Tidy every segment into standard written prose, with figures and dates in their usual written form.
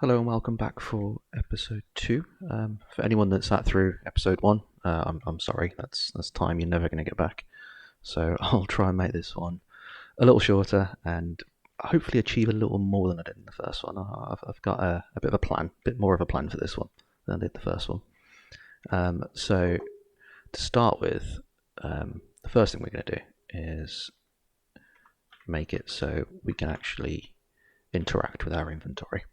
Hello and welcome back for episode 2. For anyone that sat through episode 1, I'm sorry, that's time you're never going to get back. So I'll try and make this one a little shorter and hopefully achieve a little more than I did in the first one. I've got a bit of a plan, a bit more of a plan for this one than I did the first one. So to start with, the first thing we're going to do is make it so we can actually interact with our inventory.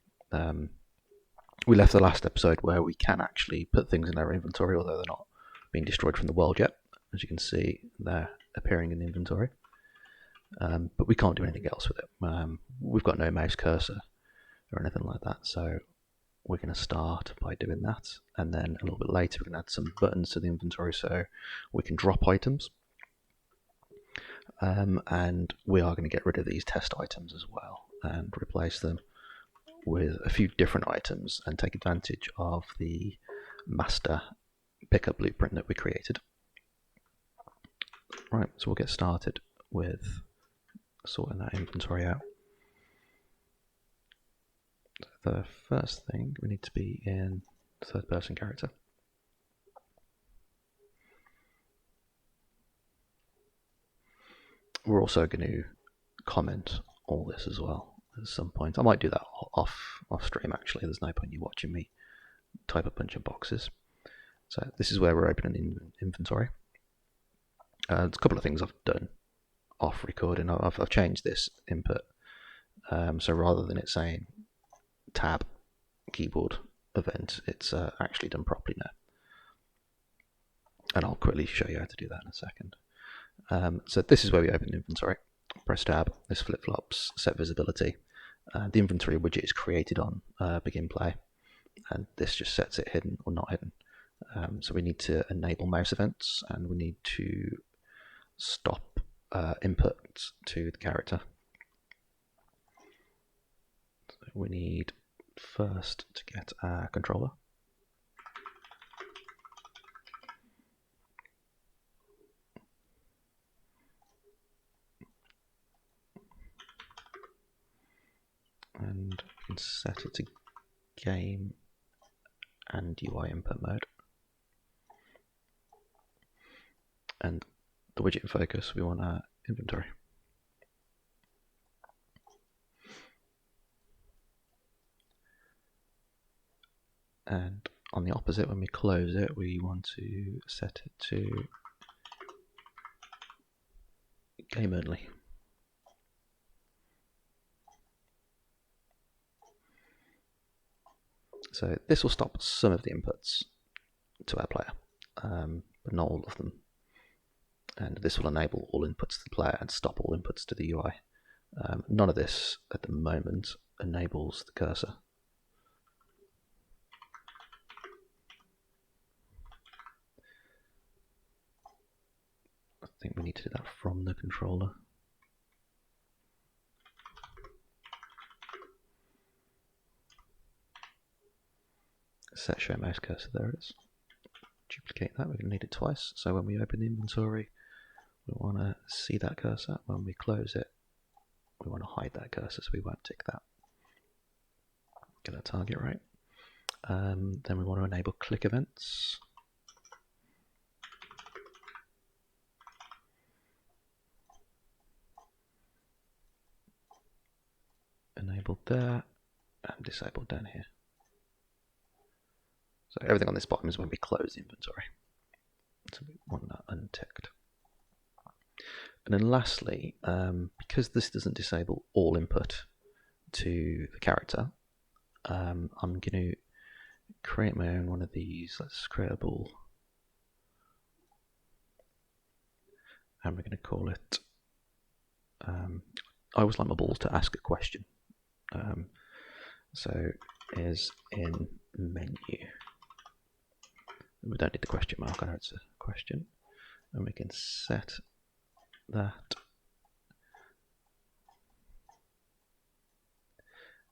We left the last episode where we can actually put things in our inventory, although they're not being destroyed from the world yet. As you can see, they're appearing in the inventory, but we can't do anything else with it. We've got no mouse cursor or anything like that, so we're going to start by doing that, and then a little bit later we're going to add some buttons to the inventory so we can drop items, and we are going to get rid of these test items as well and replace them with a few different items and take advantage of the master pickup blueprint that we created. Right, so we'll get started with sorting that inventory out. The first thing, we need to be in third person character. We're also going to comment all this as well at some point. I might do that off stream actually. There's no point in you watching me type a bunch of boxes. So this is where we're opening the inventory. There's a couple of things I've done off recording. I've changed this input. So rather than it saying tab keyboard event, it's actually done properly now. And I'll quickly show you how to do that in a second. So this is where we open the inventory. Press tab, this flip-flops, set visibility. The inventory widget is created on begin play, and this just sets it hidden or not hidden. So we need to enable mouse events, and we need to stop input to the character. So we need first to get our controller. And we can set it to game and UI input mode. And the widget in focus, we want our inventory. And on the opposite, when we close it, we want to set it to game only. So this will stop some of the inputs to our player, but not all of them. And this will enable all inputs to the player and stop all inputs to the UI. None of this at the moment enables the cursor. I think we need to do that from the controller. Set show mouse cursor, there it is. Duplicate that, we're going to need it twice. So when we open the inventory, we want to see that cursor. When we close it, we want to hide that cursor so we won't tick that. Get our target right. Then we want to enable click events. Enabled there and disabled down here. So everything on this bottom is when we close the inventory. So we want that unticked. And then lastly, because this doesn't disable all input to the character, I'm going to create my own one of these. Let's create a ball. And we're going to call it, I always like my balls to ask a question. So is in menu. We don't need the question mark, I know it's a question. And we can set that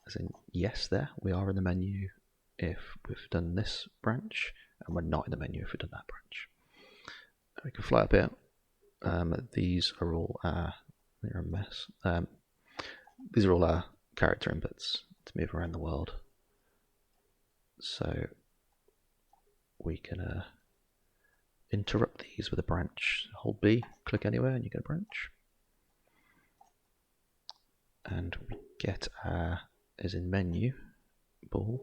as in yes there. We are in the menu if we've done this branch, and we're not in the menu if we've done that branch. We can fly up here. These are all our, they're a mess. These are all our character inputs to move around the world. So we can interrupt these with a branch. Hold B, click anywhere, and you get a branch. And we get our is in menu ball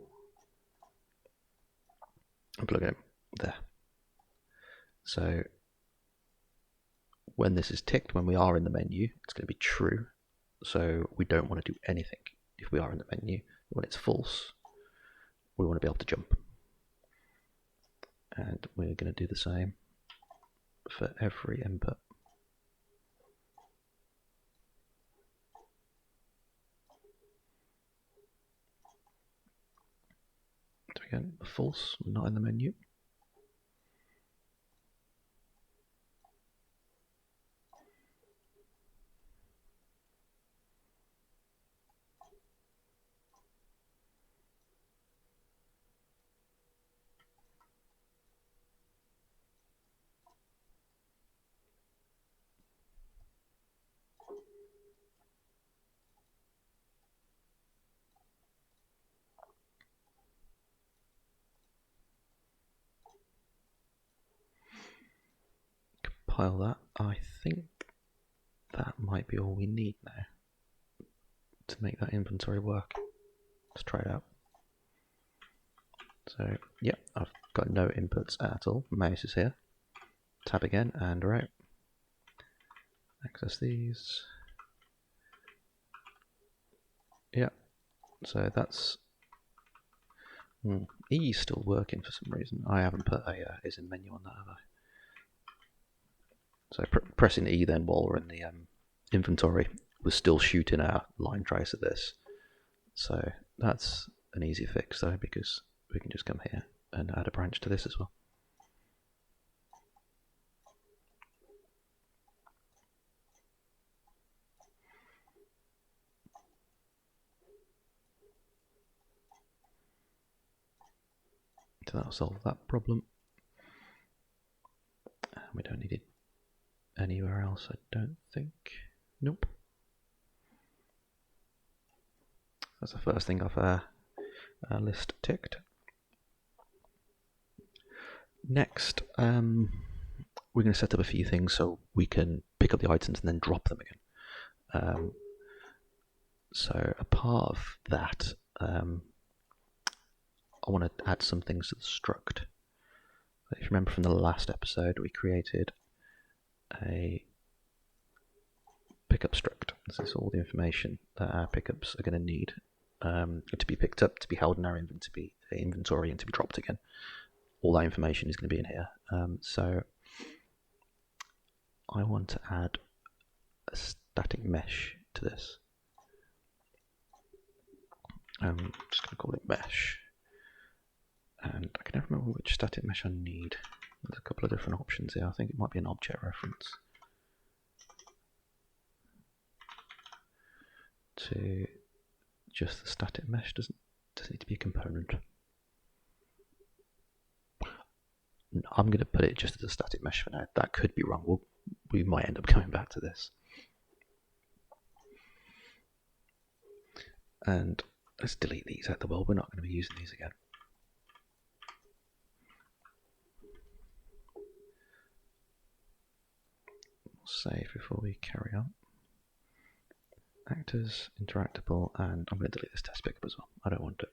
and plug it there. So when this is ticked, when we are in the menu, it's going to be true. So we don't want to do anything if we are in the menu. When it's false, we want to be able to jump. And we're going to do the same for every input. So again, false, not in the menu. Compile that. I think that might be all we need now to make that inventory work. Let's try it out. So, yeah, I've got no inputs at all. Mouse is here. Tab again, and we're out. Access these. Yeah, so that's E is still working for some reason. I haven't put a is in menu on that, have I? So pressing E then while we're in the inventory was still shooting our line trace of this. So that's an easy fix though, because we can just come here and add a branch to this as well. So that'll solve that problem. We don't need it anywhere else, I don't think. Nope. That's the first thing off our list ticked. Next, we're going to set up a few things so we can pick up the items and then drop them again. So a part of that, I want to add some things to the struct. If you remember from the last episode, we created a pickup struct. This is all the information that our pickups are going to need to be picked up, to be held in our inventory, and to be dropped again. All that information is going to be in here. So I want to add a static mesh to this. I'm just going to call it mesh. And I can never remember which static mesh I need. There's a couple of different options here. I think it might be an object reference. To just the static mesh, doesn't need to be a component. I'm going to put it just as a static mesh for now. That could be wrong. We might end up going back to this. And let's delete these out the world. We're not going to be using these again. Save before we carry on. Actors, interactable, and I'm going to delete this test pickup as well. I don't want it.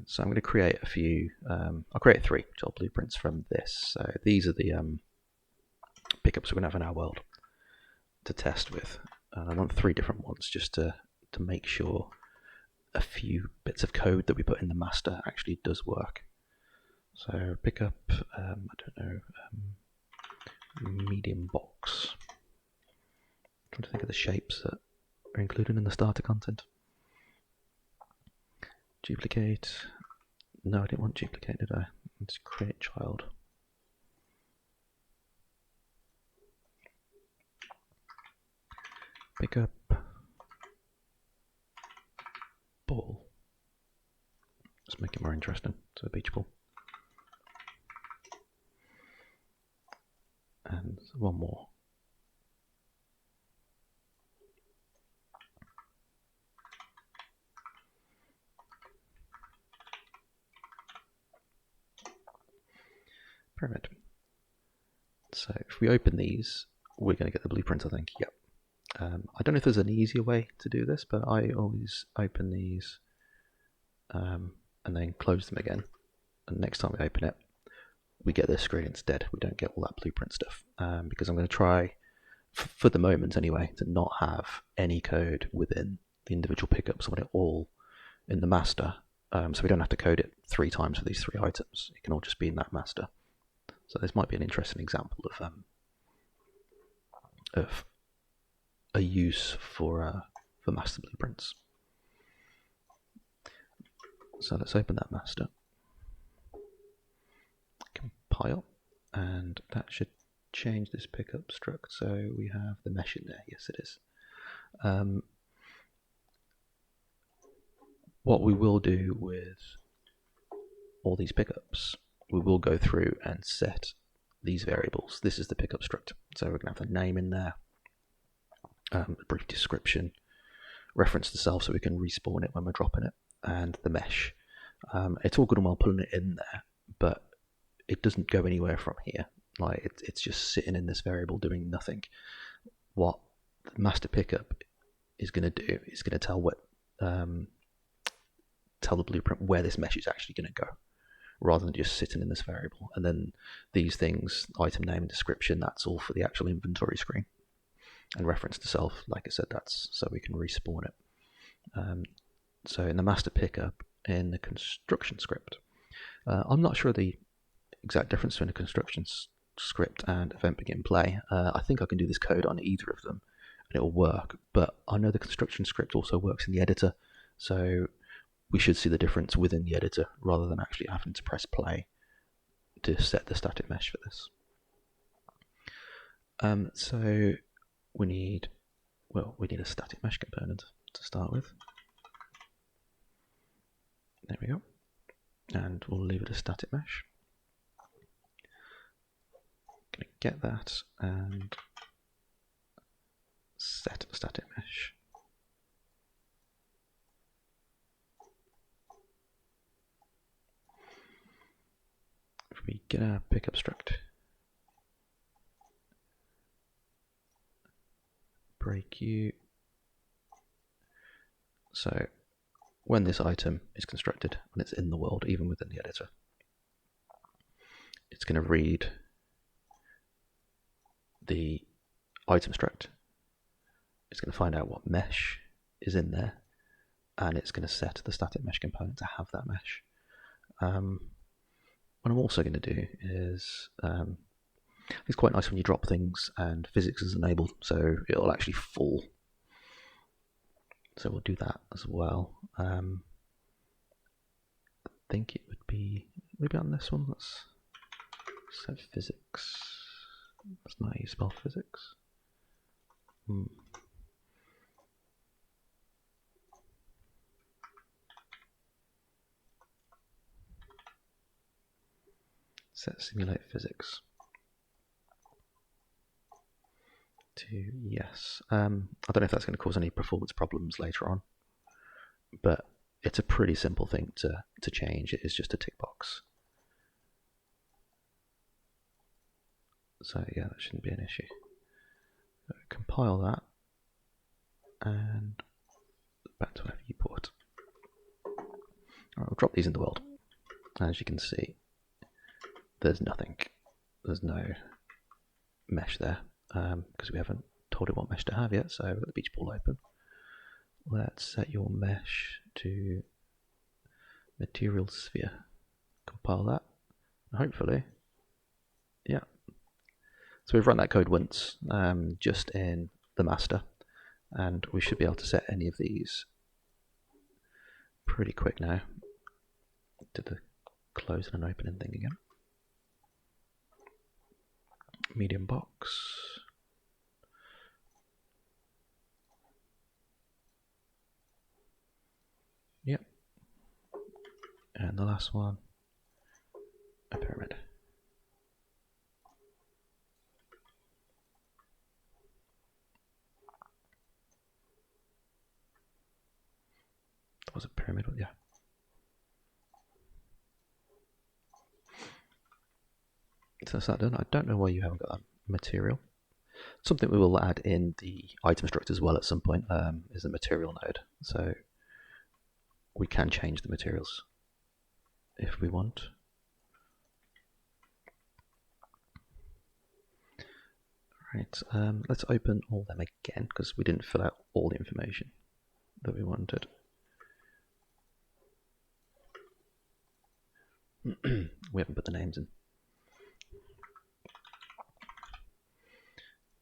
So I'm going to create a few, I'll create 3 job blueprints from this. So these are the pickups we're going to have in our world to test with. And I want 3 different ones just to make sure a few bits of code that we put in the master actually does work. So pickup, I don't know, medium box. I'm trying to think of the shapes that are included in the starter content. Duplicate. No, I didn't want duplicate, did I? Let's create child. Pickup ball. Let's make it more interesting. So beach ball. And one more. pyramid. So if we open these, we're going to get the blueprint, I think. Yep. I don't know if there's an easier way to do this, but I always open these and then close them again. And next time we open it, we get this screen instead. We don't get all that blueprint stuff because I'm going to try, for the moment anyway, to not have any code within the individual pickups. I want it all in the master, so we don't have to code it 3 times for these 3 items. It can all just be in that master. So this might be an interesting example of a use for master blueprints. So let's open that master, compile, and that should change this pickup struct. So we have the mesh in there. Yes, it is. What we will do with all these pickups, we will go through and set these variables. This is the pickup struct. So we're going to have the name in there, a brief description, reference to self so we can respawn it when we're dropping it, and the mesh. It's all good and well pulling it in there, but it doesn't go anywhere from here. Like it's just sitting in this variable doing nothing. What the master pickup is going to do is going to tell tell the blueprint where this mesh is actually going to go, rather than just sitting in this variable. And then these things, item name and description, that's all for the actual inventory screen. And reference to self, like I said, that's so we can respawn it. So in the master pickup, in the construction script, I'm not sure the exact difference between a construction script and event begin play. I think I can do this code on either of them and it'll work, but I know the construction script also works in the editor, so we should see the difference within the editor rather than actually having to press play to set the static mesh for this. So we need a static mesh component to start with. There we go. And we'll leave it as static mesh. Gonna get that and set static mesh. If we get our pickup struct, break you. So when this item is constructed, when it's in the world, even within the editor, it's going to read the item struct. It's going to find out what mesh is in there, and it's going to set the static mesh component to have that mesh. What I'm also going to do is, it's quite nice when you drop things and physics is enabled, so it'll actually fall. So we'll do that as well. I think it would be maybe on this one. Let's set physics. That's not how you spell physics. Set simulate physics to yes. I don't know if that's going to cause any performance problems later on, but it's a pretty simple thing to change. It is just a tick box. So yeah, that shouldn't be an issue. Compile that and back to our viewport. Alright, we'll drop these in the world. As you can see, there's nothing. There's no mesh there because we haven't told it what mesh to have yet. So we've got the beach ball open. Let's set your mesh to material sphere. Compile that. And hopefully, yeah. So we've run that code once, just in the master, and we should be able to set any of these pretty quick now. Do the closing and opening thing again. Medium box. Yep. And the last one, a pyramid. That was a pyramid, yeah. that's that done. I don't know why you haven't got that material. Something we will add in the item struct as well at some point is the material node. So we can change the materials if we want. Right, let's open all of them again because we didn't fill out all the information that we wanted. We haven't put the names in.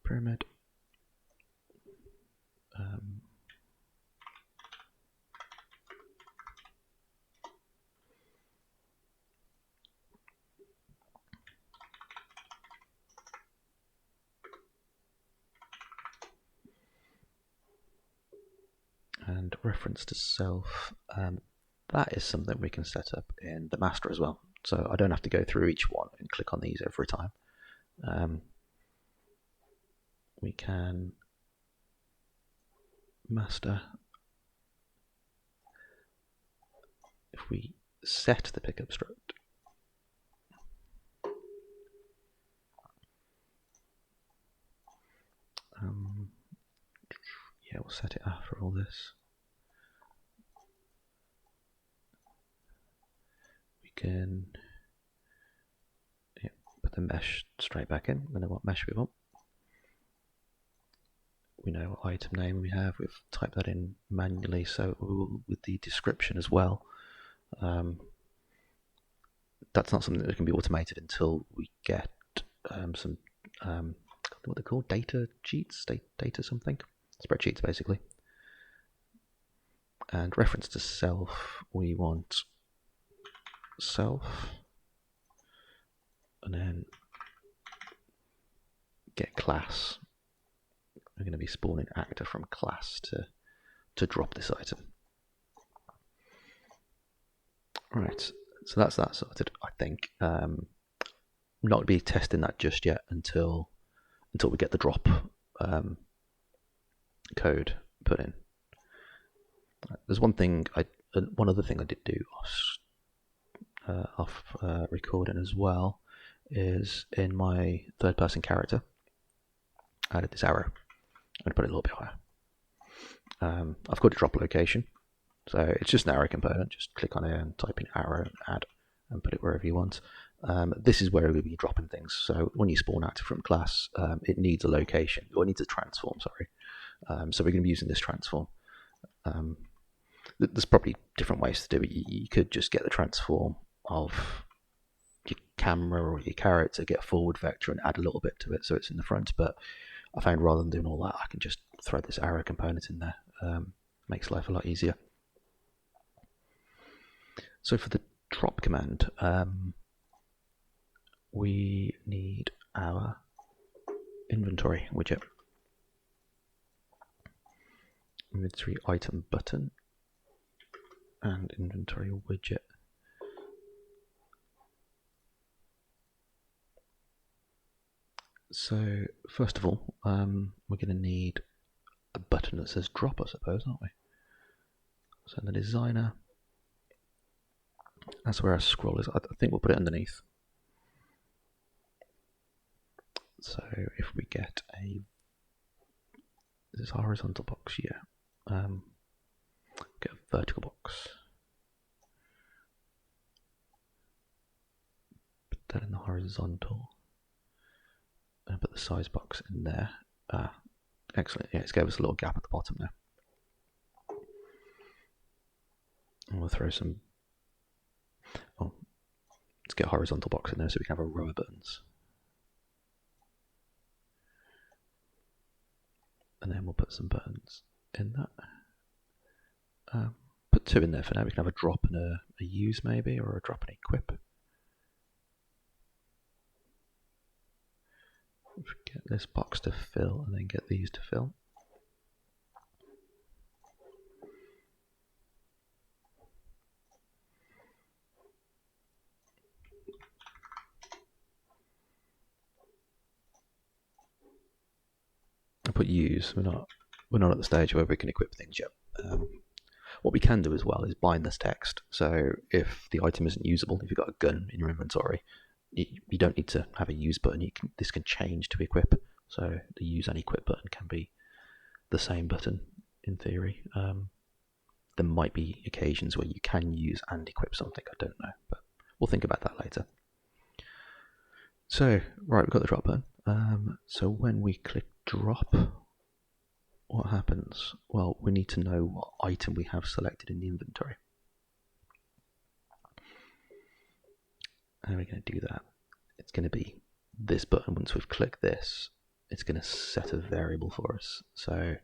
Pyramid. And reference to self, that is something we can set up in the master as well. So I don't have to go through each one and click on these every time. We can master. If we set the pickup struct, yeah, we'll set it after all this. We can put the mesh straight back in. We know what mesh we want. We know what item name we have. We've typed that in manually, so with the description as well. That's not something that can be automated until we get some what they're called, data sheets, data something, spreadsheets basically. And reference to self, we want self, and then get class. We're going to be spawning actor from class to drop this item. Right, so that's that sorted. I think not going to be testing that just yet until we get the drop code put in. There's one other thing I did do off recording as well is in my third-person character. I added this arrow. I'm going to put it a little bit higher. I've got a drop location, so it's just an arrow component. Just click on it and type in arrow, add, and put it wherever you want. This is where we'll be dropping things. So when you spawn active from class, it needs a location, or it needs a transform, sorry. So we're going to be using this transform. There's probably different ways to do it. You could just get the transform of your camera or your character, get a forward vector and add a little bit to it so it's in the front, but I found rather than doing all that, I can just throw this arrow component in there. Makes life a lot easier. So for the drop command, we need our inventory widget. Inventory item button and inventory widget. So first of all, we're going to need a button that says drop, I suppose, aren't we? So in the designer, that's where our scroll is. I think we'll put it underneath. So if we get is this a horizontal box? Yeah. Get a vertical box. Put that in the horizontal. And put the size box in there. Excellent. Yeah, it's gave us a little gap at the bottom there. And we'll throw some. Oh, let's get a horizontal box in there so we can have a row of buttons. And then we'll put some buttons in that. Put two in there for now. We can have a drop and a use maybe, or a drop and equip. Get this box to fill and then get these to fill. I put use. We're not at the stage where we can equip things yet. What we can do as well is bind this text. So if the item isn't usable, if you've got a gun in your inventory, you don't need to have a use button. This can change to equip. So the use and equip button can be the same button in theory. There might be occasions where you can use and equip something. I don't know, but we'll think about that later. So right, we've got the drop button. So when we click drop, what happens? Well, we need to know what item we have selected in the inventory. How are we going to do that? It's going to be this button. Once we've clicked this, it's going to set a variable for us. So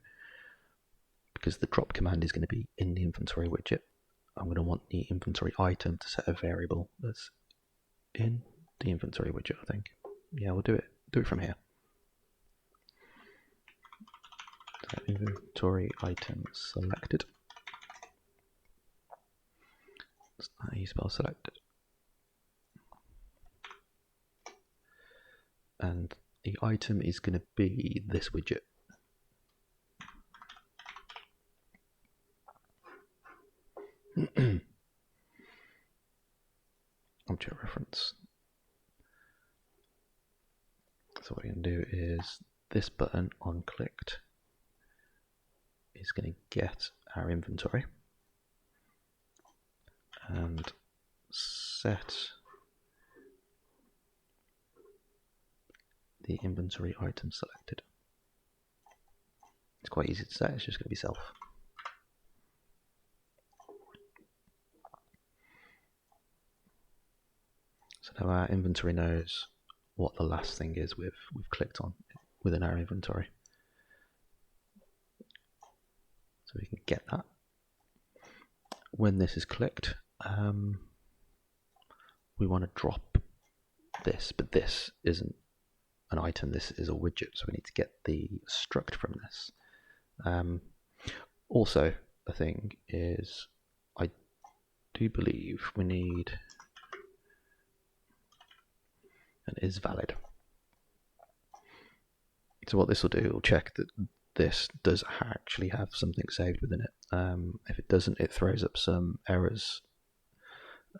because the drop command is going to be in the inventory widget, I'm going to want the inventory item to set a variable that's in the inventory widget, I think. Yeah, we'll do it from here. So inventory item selected. That's not how you spell selected. And the item is going to be this widget. Object reference. So what we're going to do is this button on clicked is going to get our inventory and set the inventory item selected. It's quite easy to set, it's just going to be self. So now our inventory knows what the last thing is we've clicked on within our inventory. So we can get that. When this is clicked, we want to drop this, but this isn't an item, this is a widget, so we need to get the struct from this. Also, a thing is, I do believe we need an is valid. So what this will do, it will check that this does actually have something saved within it. If it doesn't, it throws up some errors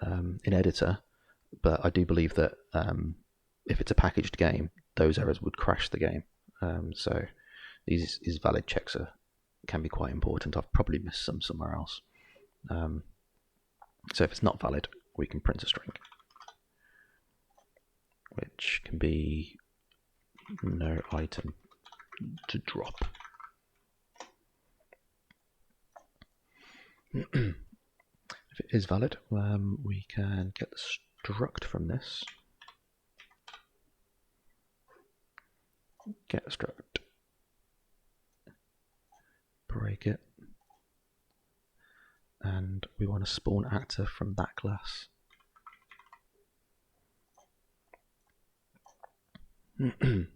in editor, but I do believe that if it's a packaged game, those errors would crash the game. So these is valid checks can be quite important. I've probably missed some somewhere else. So if it's not valid, we can print a string, which can be no item to drop. If it is valid, we can get the struct from this. Get a struct, break it, and we want to spawn actor from that class. And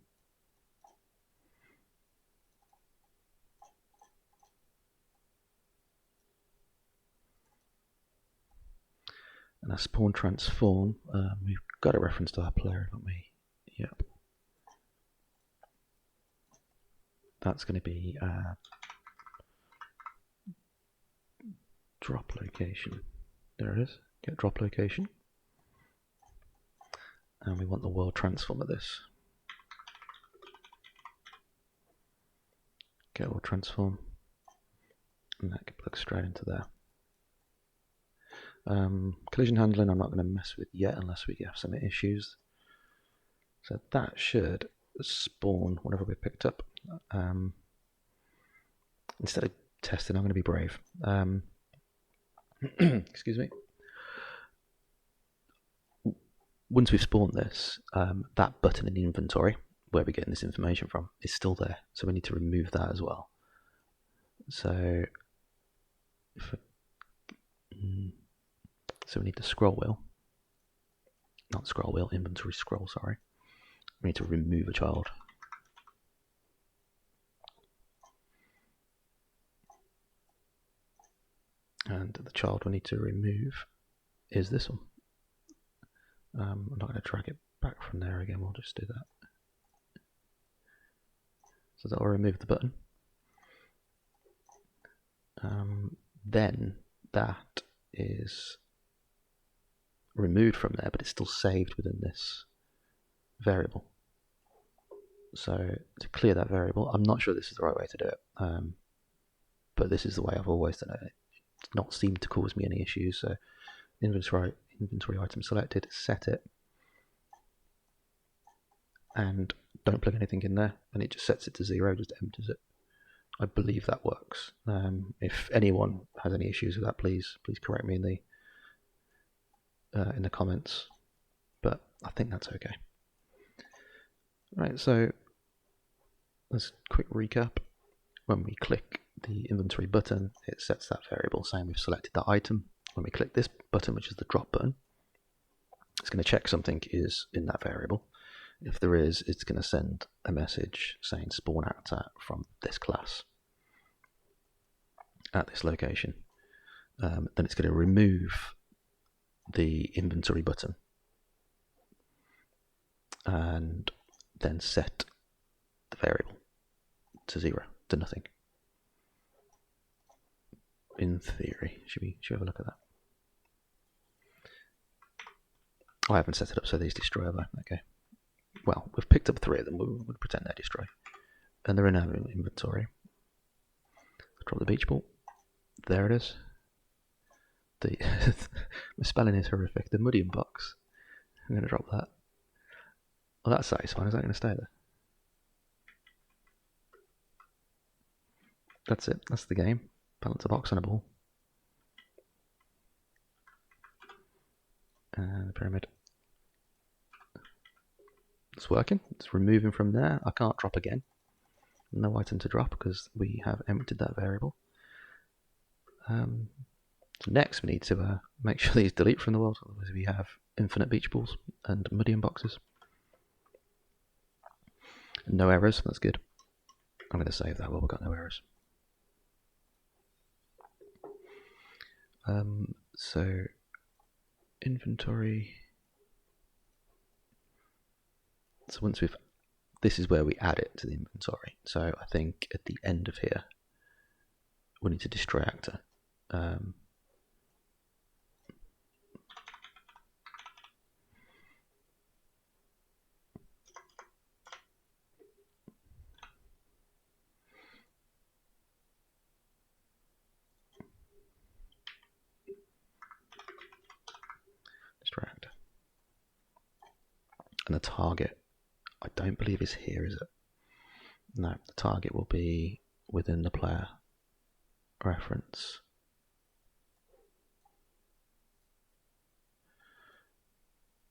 our spawn transform, we've got a reference to our player, haven't we? Yep. That's going to be drop location. There it is. Get drop location. And we want the world transform of this. Get world transform. And that can plug straight into there. Collision handling I'm not going to mess with yet unless we have some issues. So that should spawn whatever we picked up. Instead of testing, I'm going to be brave. Excuse me. Once we've spawned this, that button in the inventory where we're getting this information from is still there, so we need to remove that as well. So we need the scroll wheel, not scroll wheel, inventory scroll, sorry. We need to remove a child. And the child we need to remove is this one. I'm not going to drag it back from there again, we'll just do that. So that will remove the button. Then that is removed from there, but it's still saved within this variable. So to clear that variable, I'm not sure this is the right way to do it, but this is the way I've always done it. It's not seemed to cause me any issues. So inventory item selected, set it, and don't plug anything in there, and it just sets it to 0, just empties it. I believe that works. If anyone has any issues with that, please correct me in the comments. But I think that's okay. Right, so let's quick recap. When we click the inventory button, it sets that variable saying we've selected that item. When we click this button, which is the drop button, it's going to check something is in that variable. If there is, it's going to send a message saying spawn actor from this class at this location. Then it's going to remove the inventory button and then set the variable to 0, to nothing. In theory, should we have a look at that? I haven't set it up so these destroy, have I? Okay. Well, we've picked up 3 of them. We'll pretend they destroy, and they're in our inventory. Drop the beach ball. There it is. The spelling is horrific. The Mudium box. I'm going to drop that. Well, that's satisfying. Is that going to stay there? That's it. That's the game. Balance a box and a ball. And the pyramid. It's working. It's removing from there. I can't drop again. No item to drop because we have emptied that variable. So next we need to make sure these delete from the world, otherwise we have infinite beach balls and Mudium boxes. No errors, that's good. I'm going to save that while we've got no errors. So inventory. So once this is where we add it to the inventory. So I think at the end of here, we need to destroy actor. Destroy actor. And the target, I don't believe is here, is it? No, the target will be within the player reference.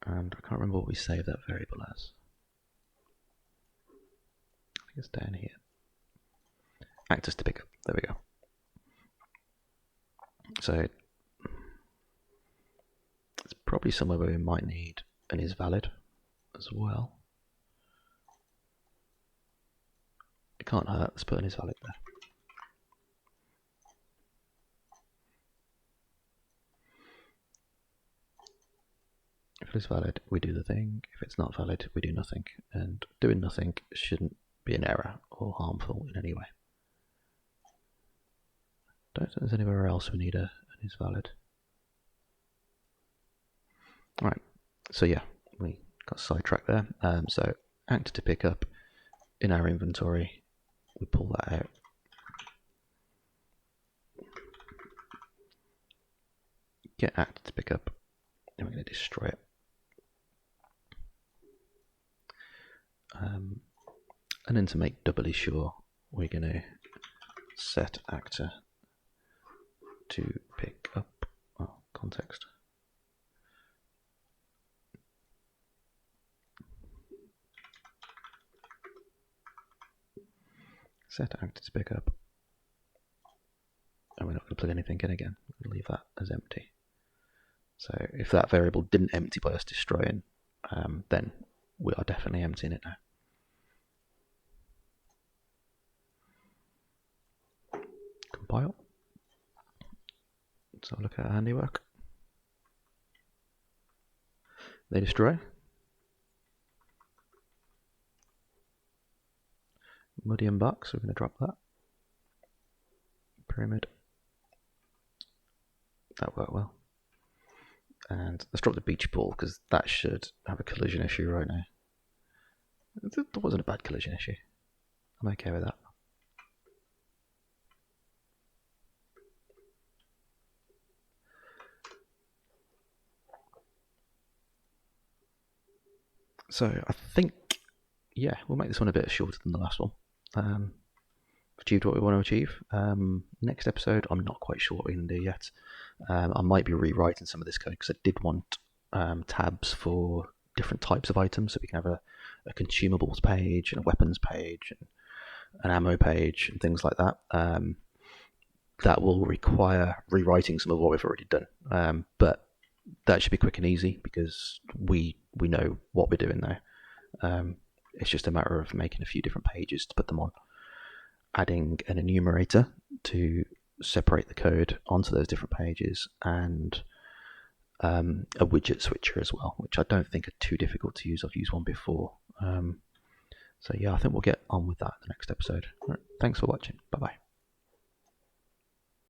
And I can't remember what we saved that variable as. I think it's down here. Actors to pick up. There we go. So it's probably somewhere where we might need an is valid as well. It can't hurt. Let's put an is valid there. If it is valid, we do the thing. If it's not valid, we do nothing. And doing nothing shouldn't be an error or harmful in any way. Don't think there's anywhere else we need an is valid. Right, so yeah, we got sidetracked there. So actor to pick up in our inventory, we pull that out. Get actor to pick up, and we're going to destroy it. And then to make doubly sure, we're going to set actor to pick up context. Set actor to pick up. And we're not going to plug anything in again. We'll leave that as empty. So if that variable didn't empty by us destroying, then we are definitely emptying it now. Compile. So look at our handiwork. They destroy. Mudium box, we're going to drop that. Pyramid. That worked well. And let's drop the beach ball because that should have a collision issue right now. That wasn't a bad collision issue. I'm okay with that. So I think, yeah, we'll make this one a bit shorter than the last one. Achieved what we want to achieve. Next episode, I'm not quite sure what we're going to do yet. I might be rewriting some of this code because I did want tabs for different types of items, so we can have a consumables page and a weapons page and an ammo page and things like that. That will require rewriting some of what we've already done, but that should be quick and easy because we know what we're doing now. It's just a matter of making a few different pages to put them on, adding an enumerator to separate the code onto those different pages, and a widget switcher as well, which I don't think are too difficult to use. I've used one before. So yeah, I think we'll get on with that in the next episode. All right, thanks for watching. Bye bye.